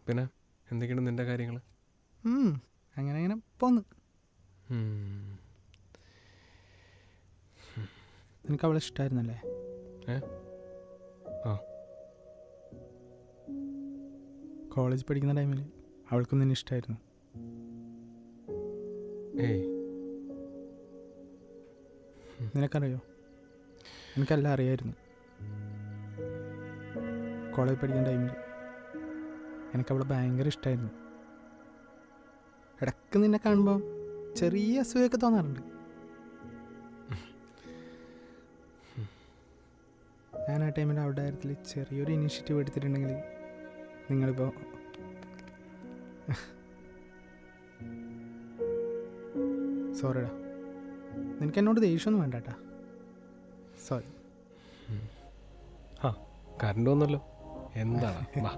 പിന്നെ എന്തൊക്കെയാണ് നിൻ്റെ കാര്യങ്ങൾ? അങ്ങനെ അങ്ങനെ പോന്ന്. നിനക്ക് അവളെ ഇഷ്ടമായിരുന്നല്ലേ? ആ കോളേജ് പഠിക്കുന്ന ടൈമിൽ അവൾക്കും നിന്നെ ഇഷ്ടമായിരുന്നു. ഏയ് നിനക്കറിയോ? എനിക്കെല്ലാം അറിയായിരുന്നു. കോളേജ് പഠിക്കുന്ന ടൈമിൽ എനിക്കവളെ ഭയങ്കര ഇഷ്ടമായിരുന്നു. ഇടയ്ക്ക് നിന്നെ കാണുമ്പോൾ ചെറിയ അസൂയൊക്കെ തോന്നാറുണ്ട്. ഞാൻ ആ ടൈമിൽ അവളുടെ കാര്യത്തിൽ ചെറിയൊരു ഇനീഷ്യേറ്റീവ് എടുത്തിട്ടുണ്ടെങ്കിൽ നിങ്ങളിപ്പോൾ സോറിടാ. നിനക്ക് എന്നോട് ദേഷ്യമൊന്നും വേണ്ട കേട്ടാ. സോറി. ആ കറണ്ട് വന്നല്ലോ. എന്താണ് വാ.